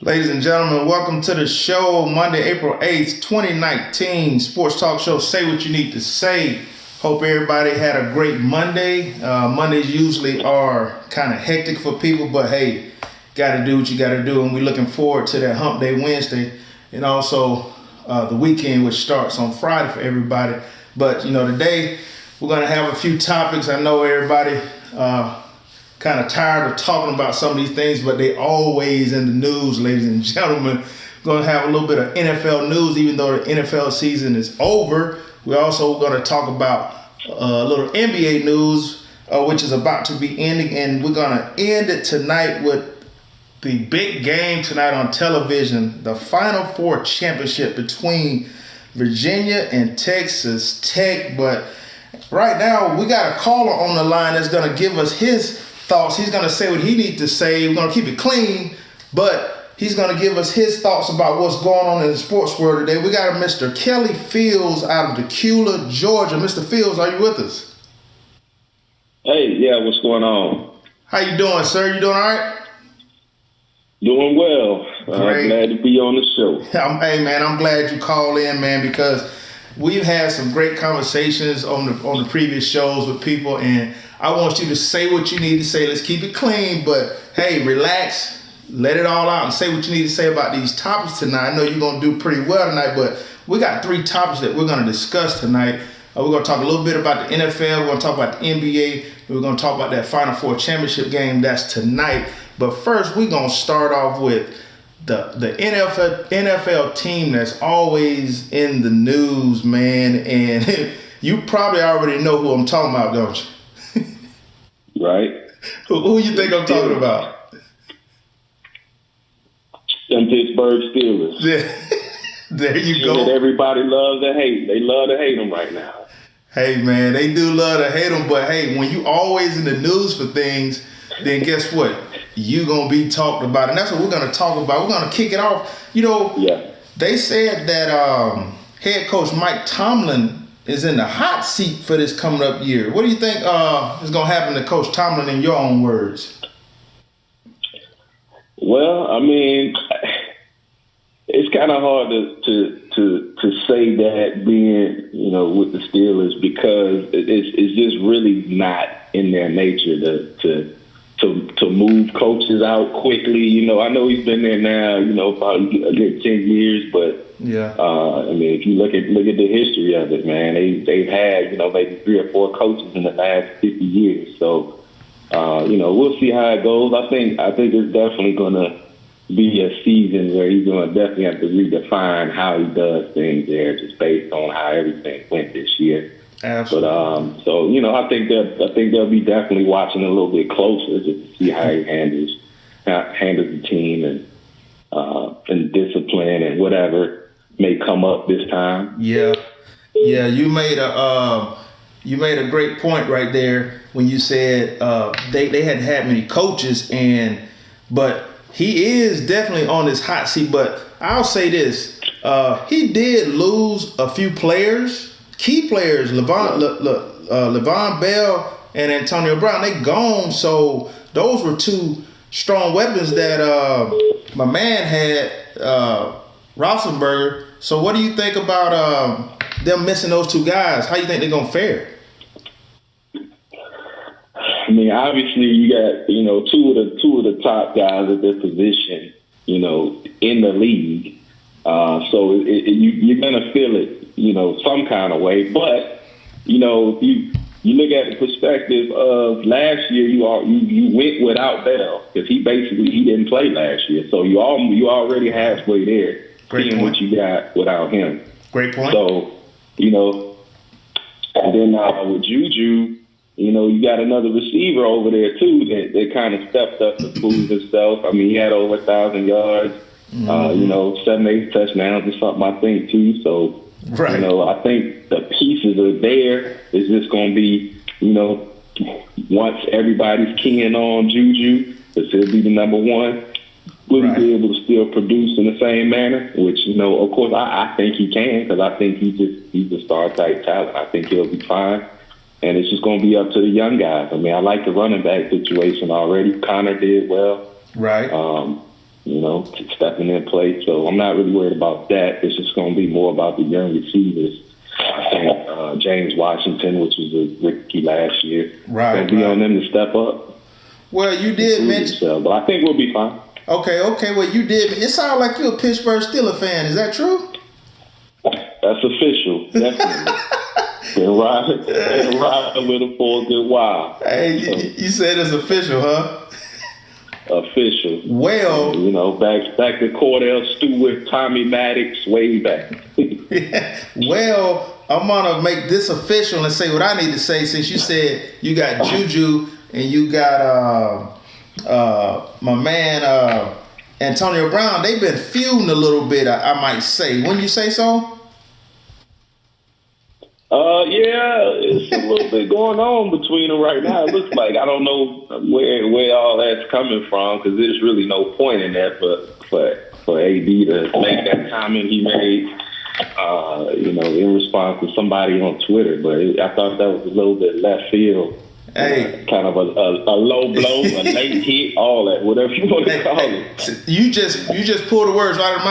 Ladies and gentlemen, welcome to the show. Monday, April 8th, 2019. Sports talk show. Say what you need to say. Hope everybody had a great Monday. Mondays usually are kind of hectic for people, but hey, got to do what you got to do. And we're looking forward to that Hump Day Wednesday and also the weekend, which starts on Friday for everybody. But, today we're going to have a few topics. I know everybody kind of tired of talking about some of these things, but they always in the news, ladies and gentlemen. We're going to have a little bit of NFL news, even though the NFL season is over. We're also going to talk about a little NBA news, which is about to be ending, and we're going to end it tonight with the big game tonight on television, the Final Four championship between Virginia and Texas Tech. But right now, we got a caller on the line that's going to give us his thoughts. He's going to say what he needs to say. We're going to keep it clean, but he's going to give us his thoughts about what's going on in the sports world today. We got Mr. Kelly Fields out of Dacula, Georgia. Mr. Fields, are you with us? Hey, yeah, what's going on? How you doing, sir? You doing all right? Doing well. Great. Glad to be on the show. Hey, man, I'm glad you called in, man, because we've had some great conversations on the previous shows with people, and I want you to say what you need to say. Let's keep it clean, but hey, relax, let it all out, and say what you need to say about these topics tonight. I know you're going to do pretty well tonight, but we got 3 topics that we're going to discuss tonight. We're going to talk a little bit about the NFL. We're going to talk about the NBA. We're going to talk about that Final Four championship game that's tonight. But first, we're going to start off with the NFL team that's always in the news, man. And you probably already know who I'm talking about, don't you? Right. Who you think I'm talking about? Them Pittsburgh Steelers. Yeah. There you go. That everybody loves to hate. They love to hate them right now. Hey, man, they do love to hate them, but hey, when you always in the news for things, then guess what? You gonna be talked about, and that's what we're gonna talk about. We're gonna kick it off. Yeah. They said that head coach Mike Tomlin is in the hot seat for this coming up year. What do you think is gonna happen to Coach Tomlin in your own words? Well, I mean, it's kind of hard to say that being with the Steelers, because it's just really not in their nature to move coaches out quickly. I know he's been there now, probably a good 10 years, but yeah. I mean, if you look at the history of it, man, they've had maybe 3 or 4 coaches in the last 50 years. So we'll see how it goes. I think it's definitely gonna be a season where he's gonna definitely have to redefine how he does things there, just based on how everything went this year. Absolutely. But I think they'll be definitely watching a little bit closer just to see how he handles the team and discipline and whatever may come up this time. Yeah. You made a great point right there when you said they hadn't had many coaches, but he is definitely on this hot seat. But I'll say this: he did lose a few players. Key players, Le'Veon Bell and Antonio Brown, they gone. So those were 2 strong weapons that my man had, Roethlisberger. So what do you think about them missing those 2 guys? How you think they're gonna fare? I mean, obviously you got two of the top guys at their position, in the league. So you're gonna feel it, some kind of way. But if you look at the perspective of last year, you went without Bell, because he didn't play last year. So you already halfway there. Great seeing point. What you got without him. Great point. So and then with Juju, you got another receiver over there too that kind of stepped up to prove himself. I mean, he had over 1,000 yards. 7, 8 touchdowns or something, I think, too. So, right. I think the pieces are there. It's just going to be, once everybody's keying on Juju, because he'll be the number 1, will he be able to still produce in the same manner? Which, of course, I think he can, because I think he's a star-type talent. I think he'll be fine. And it's just going to be up to the young guys. I mean, I like the running back situation already. Connor did well. Right. stepping in place. So I'm not really worried about that. It's just going to be more about the young receivers. I think James Washington, which was a rookie last year, going to be on them to step up. Well, you did mention, but I think we'll be fine. Okay. Well, you did. It sounds like you're a Pittsburgh Steelers fan. Is that true? That's official, definitely. Been riding with him for a good while. Hey, you said it's official, huh? Official. Well, back to Cordell Stewart, Tommy Maddox, way back. Well, I'm gonna make this official and say what I need to say. Since you said you got Juju and you got my man Antonio Brown, they've been feuding a little bit. I might say. Wouldn't you say so? Yeah, it's a little bit going on between them right now. It looks like I don't know where all that's coming from, because there's really no point in that for AD to make that comment he made, in response to somebody on Twitter. But I thought that was a little bit left field. Hey, kind of a low blow, a late hit, all that, whatever you want to call it. You just pulled the words out of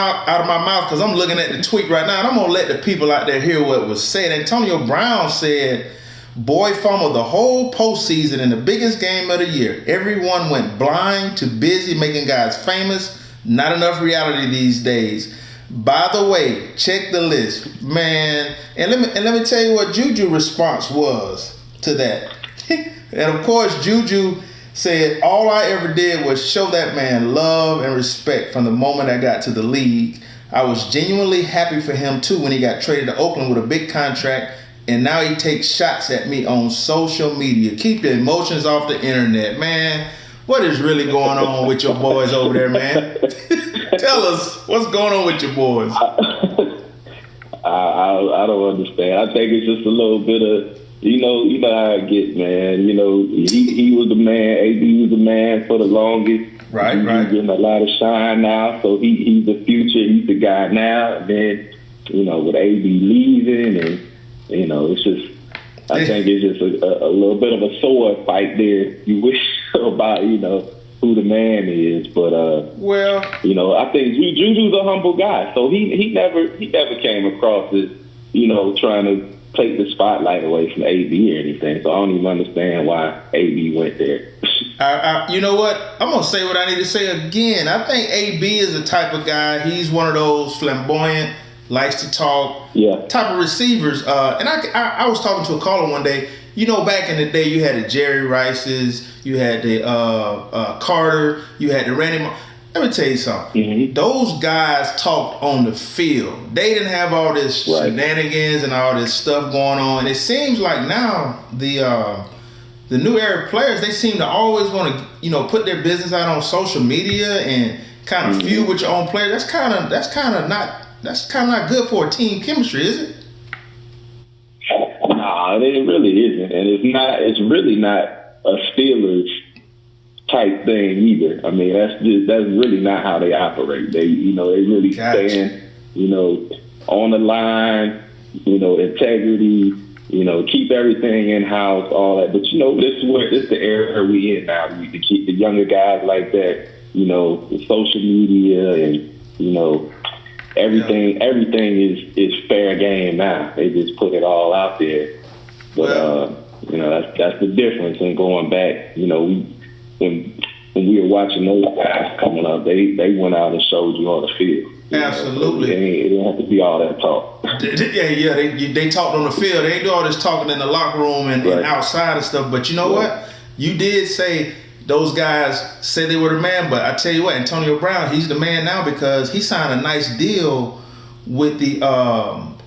my mouth, because I'm looking at the tweet right now, and I'm gonna let the people out there hear what was said. Antonio Brown said, "Boy fumbled the whole postseason in the biggest game of the year. Everyone went blind, too busy making guys famous. Not enough reality these days. By the way, check the list, man." And let me tell you what Juju's response was to that. And of course, Juju said, "All I ever did was show that man love and respect from the moment I got to the league. I was genuinely happy for him too when he got traded to Oakland with a big contract, and now he takes shots at me on social media. Keep the emotions off the internet, man." What is really going on with your boys over there, man? Tell us what's going on with your boys. I don't understand. I think it's just a little bit of, you know how it gets, man. He was the man. AD was the man for the longest. Right. He's getting a lot of shine now, so he's the future. He's the guy now. And then, with AD leaving, and it's just, I think it's just a little bit of a sword fight there. You wish about who the man is, but I think Juju's a humble guy, so he never came across as trying to take the spotlight away from AD or anything. So I don't even understand why AD went there. You know what? I'm going to say what I need to say again. I think AB is the type of guy, he's one of those flamboyant, likes to talk type of receivers. And I was talking to a caller one day. Back in the day, you had the Jerry Rices, you had the Carter, you had the Randy Let me tell you something. Mm-hmm. Those guys talked on the field. They didn't have all this shenanigans and all this stuff going on. And it seems like now the new era players, they seem to always want to put their business out on social media and kind of feud with your own players. That's kind of not good for a team chemistry, is it? Nah, it really isn't, and it's really not a Steelers type thing either. I mean, that's really not how they operate. They really stand, on the line, integrity, keep everything in house, all that. But this is the era we in now. To keep the younger guys like that, the social media and everything is fair game now. They just put it all out there. But that's the difference in going back. When we were watching those guys coming up, they went out and showed you on the field. Absolutely. It didn't have to be all that talk. They talked on the field. They didn't do all this talking in the locker room and outside and stuff. But you know what? You did say those guys said they were the man. But I tell you what, Antonio Brown, he's the man now because he signed a nice deal with the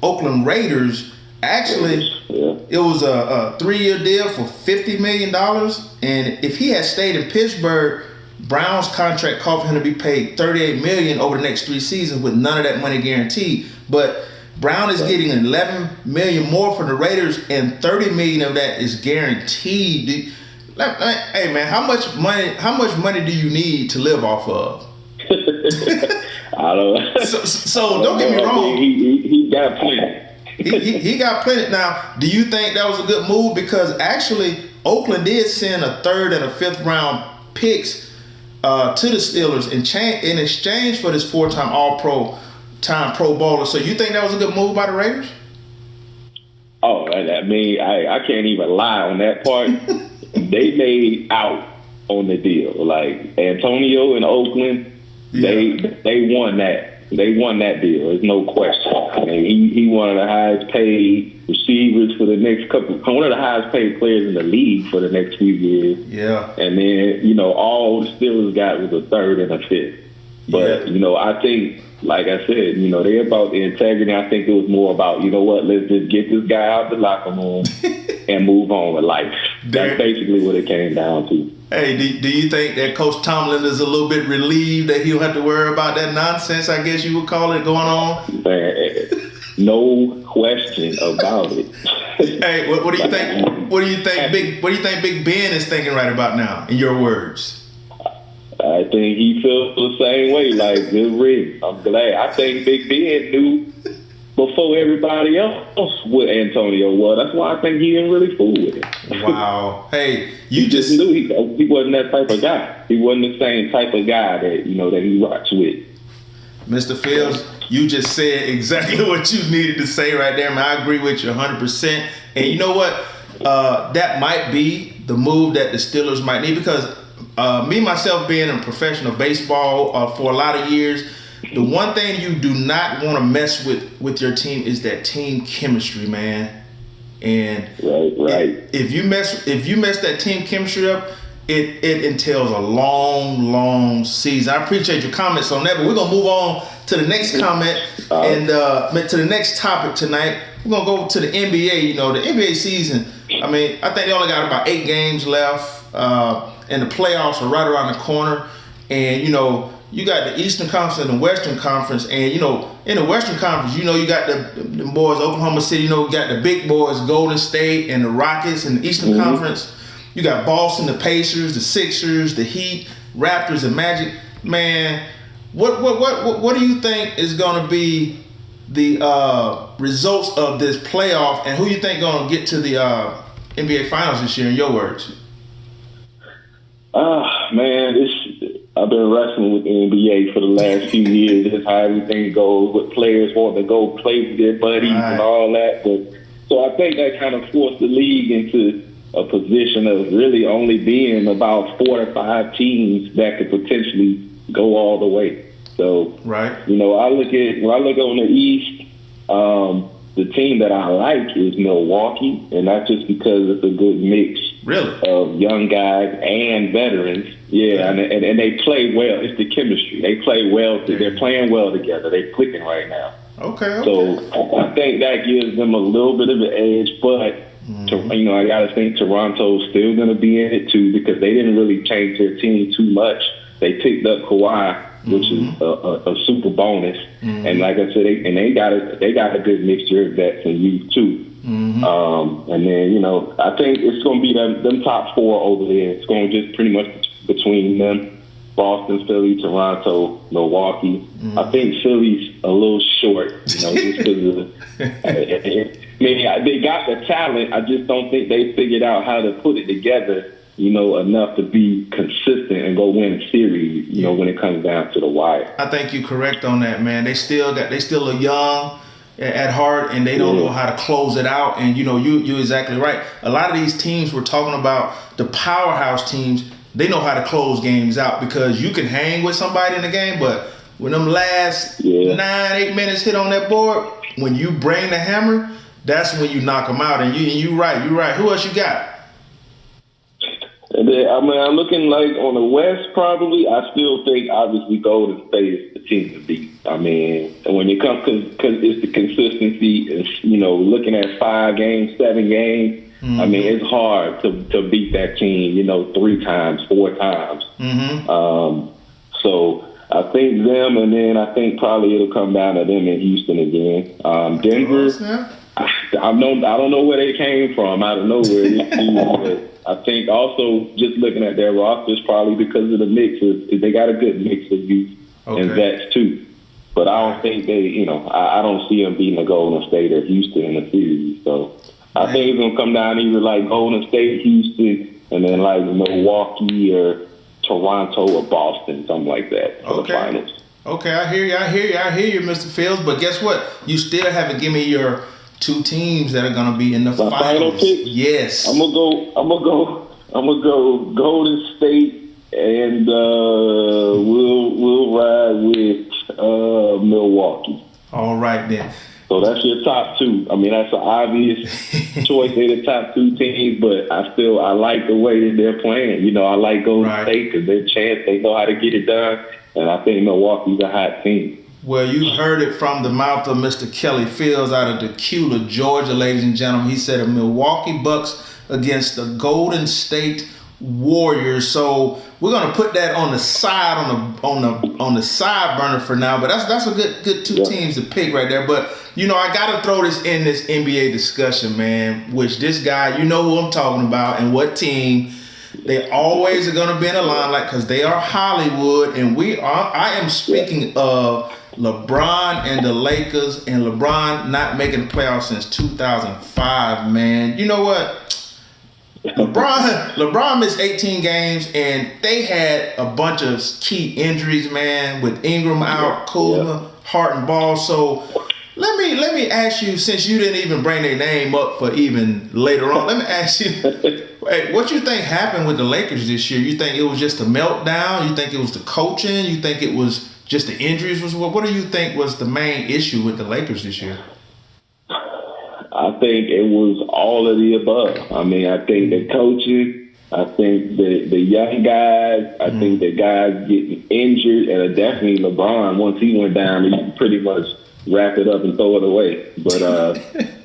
Oakland Raiders. Actually, it was a 3-year deal for $50 million. And if he had stayed in Pittsburgh, Brown's contract called for him to be paid $38 million over the next 3 seasons with none of that money guaranteed. But Brown is getting $11 million more from the Raiders, and $30 million of that is guaranteed. Hey man, how much money do you need to live off of? I don't know. So don't get me wrong. He got plenty. He got plenty. Now, do you think that was a good move? Because actually, Oakland did send a 3rd and a 5th round picks to the Steelers in exchange for this 4-time All-Pro, Pro Bowler. So you think that was a good move by the Raiders? Oh, I mean, I can't even lie on that part. They made out on the deal. Like Antonio in Oakland, they won that. They won that deal. There's no question. I mean, he one of the highest paid receivers for the next one of the highest paid players in the league for the next few years. Yeah. And then, all the Steelers got was a third and a fifth. But, I think, like I said, they're about the integrity. I think it was more about, let's just get this guy out the locker room and move on with life. That's basically what it came down to. Hey, do you think that Coach Tomlin is a little bit relieved that he don't have to worry about that nonsense, I guess you would call it, going on? Man, no question about it. Hey, what do you think? What do you think Big Ben is thinking right about now? In your words. I think he feels the same way. Like, good rig. I'm glad. I think Big Ben knew before everybody else what Antonio was. That's why I think he didn't really fool with him. Wow. Hey, you just knew he wasn't that type of guy. He wasn't the same type of guy that that he rocks with. Mr. Fields, you just said exactly what you needed to say right there, man. I agree with you 100%. And you know what? That might be the move that the Steelers might need, because me, myself, being in professional baseball for a lot of years, the one thing you do not want to mess with your team is that team chemistry, man. And right. If you mess that team chemistry up, it entails a long season. I appreciate your comments on that, but we're gonna move on to the next comment and to the next topic tonight. We're gonna go to the NBA. The NBA season. I mean, I think they only got about 8 games left, and the playoffs are right around the corner. And you got the Eastern Conference and the Western Conference, and in the Western Conference, you got the boys, Oklahoma City. You got the big boys, Golden State and the Rockets. In the Eastern Conference, you got Boston, the Pacers, the Sixers, the Heat, Raptors, and Magic. Man, what do you think is going to be the results of this playoff, and who you think going to get to the NBA Finals this year? In your words. Man, I've been wrestling with the NBA for the last few years. That's how everything goes, with players wanting to go play with their buddies and all that. So I think that kind of forced the league into a position of really only being about 4 to 5 teams that could potentially go all the way. So, right. when I look on the East, the team that I like is Milwaukee, and that's just because it's a good mix of young guys and veterans. Yeah, and they play well. It's the chemistry. They play well. They're playing well together. They're clicking right now. Okay. So I think that gives them a little bit of an edge, but I got to think Toronto's still going to be in it too, because they didn't really change their team too much. They picked up Kawhi, which is a super bonus, and like I said, they got a good mixture of vets and youth too. And then I think it's going to be them top 4 over there. It's going to just pretty much between them, Boston, Philly, Toronto, Milwaukee. I think Philly's a little short, just because of they got the talent. I just don't think they figured out how to put it together, enough to be consistent and go win a series, when it comes down to the wire. I think you're correct on that, man. They still are young at heart, and they don't know how to close it out. And you're exactly right. A lot of these teams we're talking about, the powerhouse teams, they know how to close games out, because you can hang with somebody in the game, but when them last 9-8 minutes hit on that board, when you bring the hammer, that's when you knock them out. And you're right. Who else you got? And then, I'm looking like on the West, probably. I still think, obviously, Golden State is the team to beat. And when it comes, because it's the consistency, it's, looking at 5 games, 7 games, it's hard to beat that team, 3 times, 4 times. So I think them, and then I think probably it'll come down to them in Houston again. Denver, I don't know where they came from out of nowhere. But I think also just looking at their rosters, probably because of the mix, they got a good mix of youth and vets too. But I don't think I don't see them beating the Golden State or Houston in the series. So I think it's going to come down either like Golden State, Houston, and then like Milwaukee or Toronto or Boston, something like that for the finals. Okay, I hear you, Mr. Fields. But guess what? You still haven't given me your two teams that are going to be in the finals. Final pick? Yes. I'm gonna go Golden State, and we'll ride with Milwaukee. All right then. So that's your top two. I mean, that's an obvious choice. They're the top two teams, but I like the way that they're playing. You know, I like Golden State because their chance, they know how to get it done, and I think Milwaukee's a hot team. Well, you heard it from the mouth of Mr. Kelly Fields out of Dacula, Georgia, ladies and gentlemen. He said a Milwaukee Bucks against the Golden State Warriors. So we're gonna put that on the side on the side burner for now. But that's a good two teams to pick right there. But you know, I gotta throw this in this NBA discussion, man. Which this guy, you know who I'm talking about, and what team. They always are gonna be in the limelight because they are Hollywood, and I am speaking of LeBron and the Lakers, and LeBron not making the playoffs since 2005, man. You know what? LeBron missed 18 games, and they had a bunch of key injuries, man, with Ingram out, Kuzma, Hart, and Ball. So let me ask you, since you didn't even bring their name up for even later on, let me ask you, hey, what you think happened with the Lakers this year? You think it was just a meltdown? You think it was the coaching? You think it was just the injuries? What do you think was the main issue with the Lakers this year? I think it was all of the above. I mean, I think the coaching, I think the young guys, I think the guys getting injured, and definitely LeBron, once he went down, he pretty much wrap it up and throw it away. But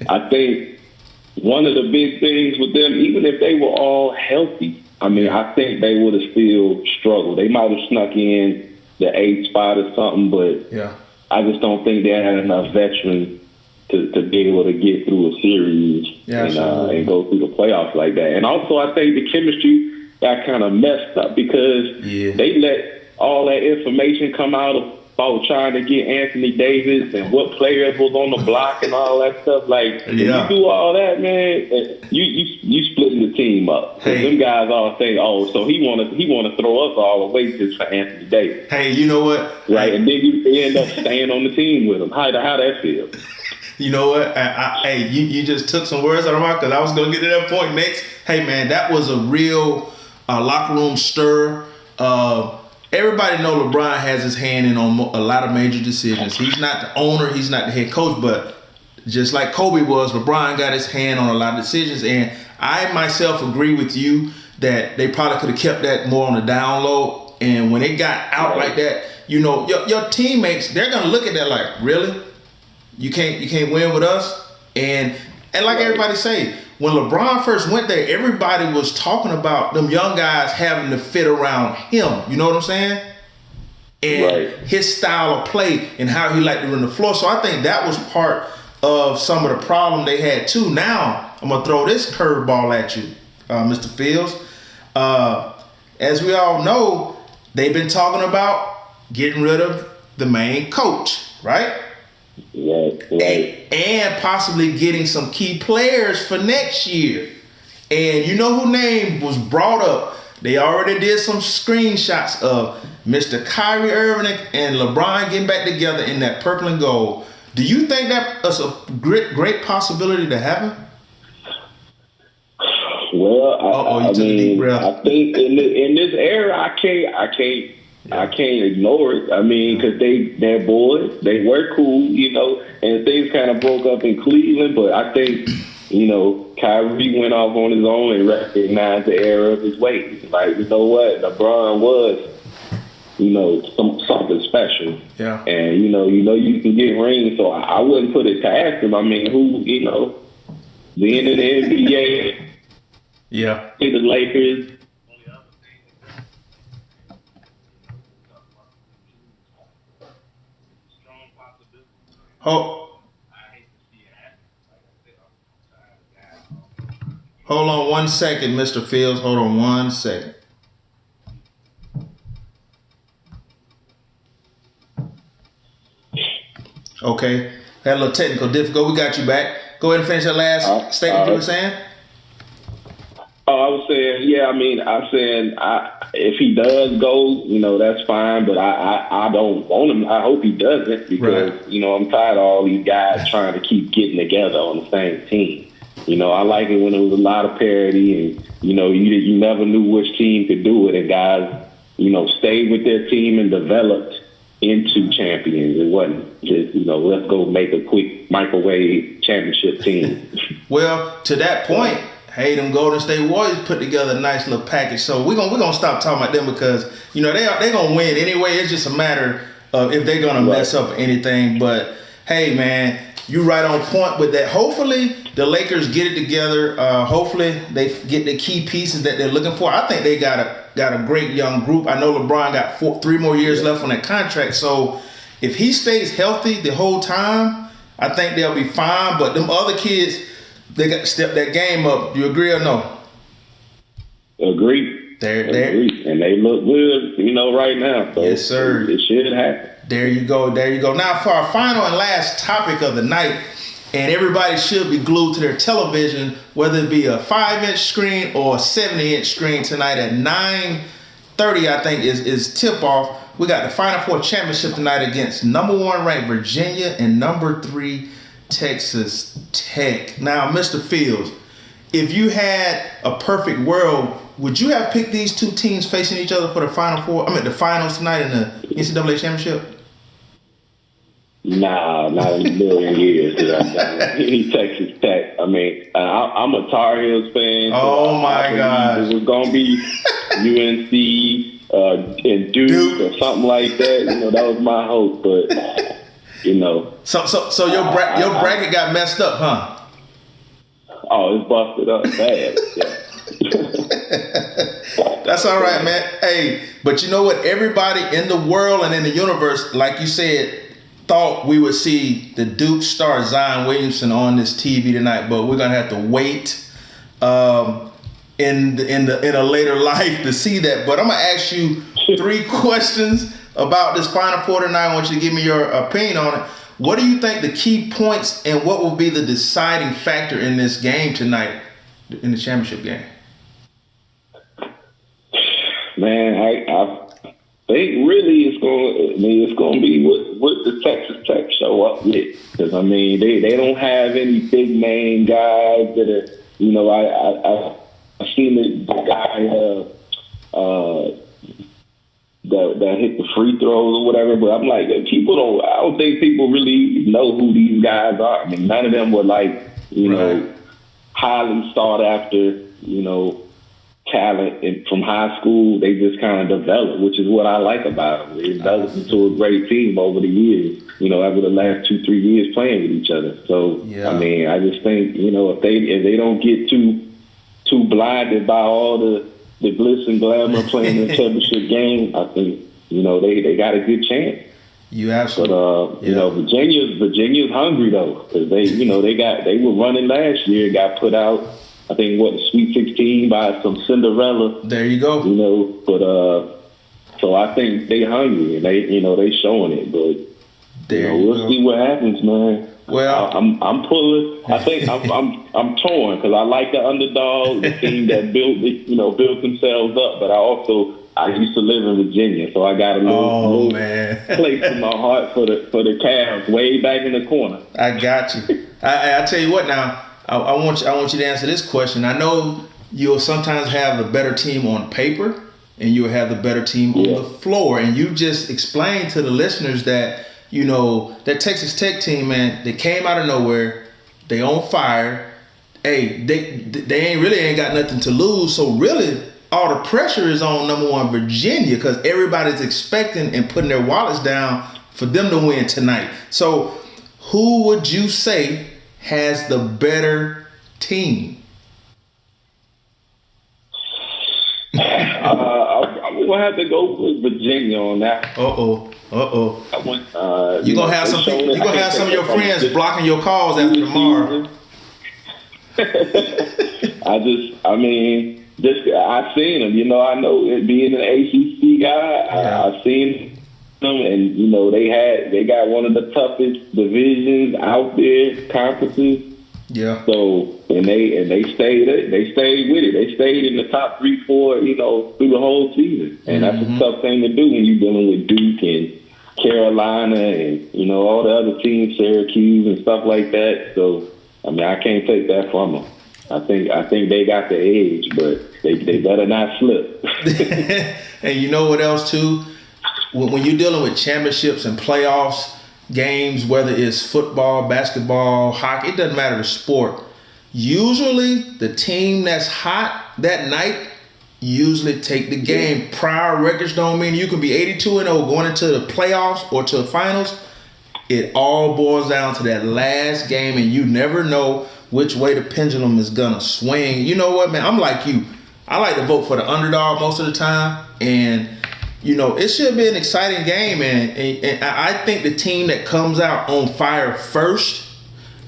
I think one of the big things with them, even if they were all healthy, I mean, I think they would have still struggled. They might have snuck in the 8th spot or something, but I just don't think they had enough veterans to be able to get through a series and go through the playoffs like that. And also, I think the chemistry got kind of messed up because they let all that information come out about trying to get Anthony Davis and what players was on the block and all that stuff. Like, if you do all that, man, you splitting the team up. Because them guys all say, oh, so he want to throw us all away just for Anthony Davis. Hey, you know what? Right, and then you end up staying on the team with him. How that feel? You know what? Hey, you just took some words out of my mouth because I was going to get to that point next. Hey, man, that was a real locker room stir. Everybody know LeBron has his hand in on a lot of major decisions. He's not the owner. He's not the head coach. But just like Kobe was, LeBron got his hand on a lot of decisions. And I myself agree with you that they probably could have kept that more on the down low. And when they got out like that, you know, your teammates, they're going to look at that like, really? You can't win with us? And like everybody say, when LeBron first went there, everybody was talking about them young guys having to fit around him. You know what I'm saying? And his style of play and how he liked to run the floor. So I think that was part of some of the problem they had too. Now, I'm going to throw this curveball at you, Mr. Fields. As we all know, they've been talking about getting rid of the main coach, right? And possibly getting some key players for next year. And you know who name was brought up? They already did some screenshots of Mr. Kyrie Irving and LeBron getting back together in that purple and gold. Do you think that's a great possibility to happen? Well, I mean, I think in this era, I can't ignore it. I mean, because they're boys. They were cool, you know, and things kind of broke up in Cleveland. But I think, you know, Kyrie went off on his own and recognized the error of his ways. Like, you know what? LeBron was, you know, something special. Yeah. And, you know, you can get rings. So I wouldn't put it past him. I mean, who, you know, the end of the NBA. Yeah. The Lakers. Hold on 1 second, Mr. Fields. Hold on 1 second. Okay. Had a little technical difficulty. We got you back. Go ahead and finish that last statement you were saying. Oh, I was saying, yeah, I mean, I'm saying if he does go, that's fine. But I don't want him. I hope he doesn't because I'm tired of all these guys trying to keep getting together on the same team. I like it when there was a lot of parity, and you never knew which team could do it, and guys, stayed with their team and developed into champions. It wasn't just let's go make a quick microwave championship team. Well, to that point, hey, them Golden State Warriors put together a nice little package. So we're gonna stop talking about them because they're gonna win anyway. It's just a matter of if they're gonna mess up anything. But hey, man, you right on point with that. Hopefully the Lakers get it together. Hopefully they get the key pieces that they're looking for. I think they got a great young group. I know LeBron got 3 more years left on that contract. So if he stays healthy the whole time, I think they'll be fine. But them other kids, they got to step that game up. Do you agree or no? Agree. Agree. And they look good, right now. So yes, sir. It should happen. There you go. Now for our final and last topic of the night, and everybody should be glued to their television, whether it be a 5-inch screen or a 70-inch screen tonight at 9:30, I think is tip-off. We got the Final Four championship tonight against number 1 ranked Virginia and number 3 Texas Tech. Now, Mr. Fields, if you had a perfect world, would you have picked these two teams facing each other for the the finals tonight in the NCAA championship? Nah, not in a million years. He's Texas Tech. I mean, I'm a Tar Heels fan. Oh, my God. It was going to be UNC and Duke or something like that. That was my hope. But, So your bracket got messed up, huh? Oh, it's busted up bad. Yeah. That's all right, man. Hey, but you know what? Everybody in the world and in the universe, like you said, thought we would see the Duke star Zion Williamson on this TV tonight, but we're gonna have to wait in a later life to see that. But I'm gonna ask you 3 questions about this Final Four tonight. I want you to give me your opinion on it. What do you think the key points and what will be the deciding factor in this game tonight, in the championship game? Man, I think really it's going to be what the Texas Tech show up with, because they don't have any big name guys that are I seen the guy that hit the free throws or whatever, but I'm like, I don't think people really know who these guys are. None of them were like highly sought after talent from high school. They just kind of developed, which is what I like about them. They developed into a great team over the years, over the last 2-3 years playing with each other. So, I just think, if they don't get too blinded by all the glitz and glamour playing the championship game, I think, they got a good chance. You absolutely. But, Virginia's hungry though, because they were running last year, got put out, I think, the Sweet 16 by some Cinderella. There you go. But so I think they hungry and they showing it. But we'll see what happens, man. Well, I'm pulling. I think I'm torn because I like the underdog, the team that built themselves up. But I used to live in Virginia, so I got a little place in my heart for the Cavs, way back in the corner. I got you. I tell you what now. I want you to answer this question. I know you'll sometimes have the better team on paper and you'll have the better team on the floor. And you just explained to the listeners that, that Texas Tech team, man, they came out of nowhere. They on fire. Hey, they ain't got nothing to lose. So really, all the pressure is on number 1 Virginia because everybody's expecting and putting their wallets down for them to win tonight. So who would you say has the better team? I'm gonna have to go with Virginia on that. You're gonna have some of your friends blocking your calls after tomorrow. I've seen them. I know it being an ACC guy. I've seen them, and they got one of the toughest divisions out there, conferences. Yeah. So and they stayed with it. They stayed in the top 3-4, through the whole season. And that's a tough thing to do when you're dealing with Duke and Carolina and all the other teams, Syracuse and stuff like that. So I can't take that from them. I think they got the edge, but they better not slip. And you know what else too? When you're dealing with championships and playoffs games, whether it's football, basketball, hockey, it doesn't matter the sport. Usually the team that's hot that night usually take the game. Prior records don't mean you can be 82-0 going into the playoffs or to the finals. It all boils down to that last game, and you never know which way the pendulum is gonna swing. You know what, man? I'm like you. I like to vote for the underdog most of the time, and it should be an exciting game, and I think the team that comes out on fire first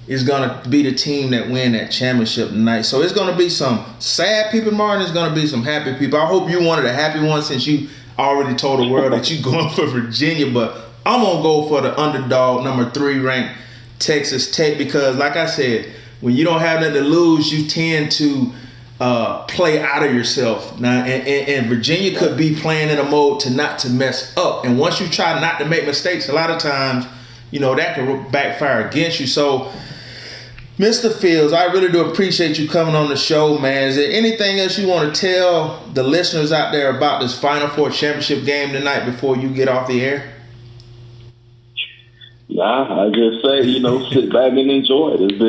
is gonna be the team that win that championship tonight. So it's gonna be some sad people tomorrow, and it's gonna be some happy people. I hope you one of the happy ones, since you already told the world that you're going for Virginia, but I'm gonna go for the underdog, number 3 ranked Texas Tech, because like I said, when you don't have nothing to lose, you tend to play out of yourself. Now, and Virginia could be playing in a mode to not to mess up. And once you try not to make mistakes, a lot of times, that could backfire against you. So, Mr. Fields, I really do appreciate you coming on the show, man. Is there anything else you want to tell the listeners out there about this Final Four championship game tonight before you get off the air? Nah, I just say, sit back and enjoy it. It's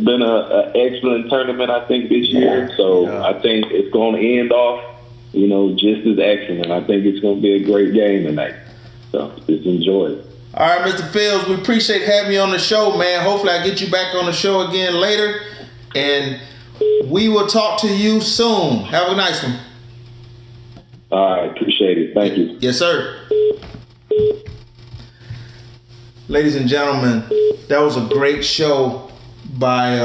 been an excellent tournament, I think, this year. So I think it's going to end off, just as excellent. I think it's going to be a great game tonight. So just enjoy it. All right, Mr. Fields, we appreciate having you on the show, man. Hopefully I get you back on the show again later, and we will talk to you soon. Have a nice one. All right, appreciate it. Thank you. Yes, sir. Ladies and gentlemen, that was a great show by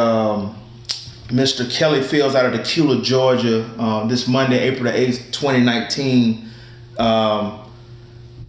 Mr. Kelly Fields out of Dacula, Georgia, this Monday, April the 8th, 2019.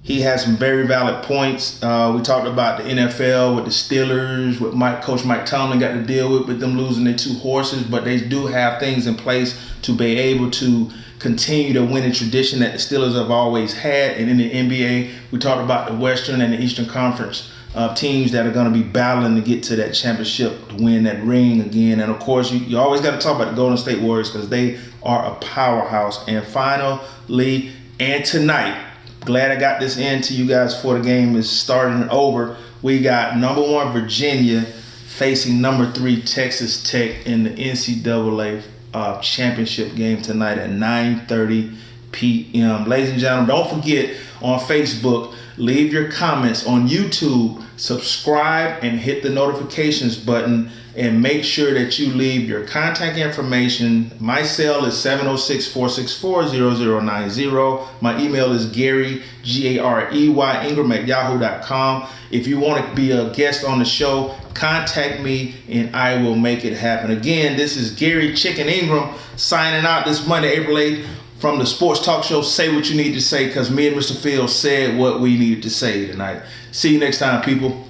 He had some very valid points. We talked about the NFL with the Steelers, what Coach Mike Tomlin got to deal with them losing their 2 horses, but they do have things in place to be able to continue the winning tradition that the Steelers have always had. And in the NBA, we talked about the Western and the Eastern Conference teams that are going to be battling to get to that championship, to win that ring again. And of course, you always got to talk about the Golden State Warriors, because they are a powerhouse. And finally, and tonight, glad I got this in to you guys before the game is starting and over. We got number 1 Virginia facing number 3 Texas Tech in the NCAA championship game tonight at 9:30 p.m. Ladies and gentlemen, don't forget on Facebook, leave your comments. On YouTube, subscribe and hit the notifications button, and make sure that you leave your contact information. My cell is 706-464-0090. My email is Gary, Garey, Ingram at yahoo.com. If you want to be a guest on the show, contact me and I will make it happen. Again, this is Gary Chicken Ingram signing out this Monday, April 8th, from the Sports Talk Show. Say what you need to say, because me and Mr. Fields said what we needed to say tonight. See you next time, people.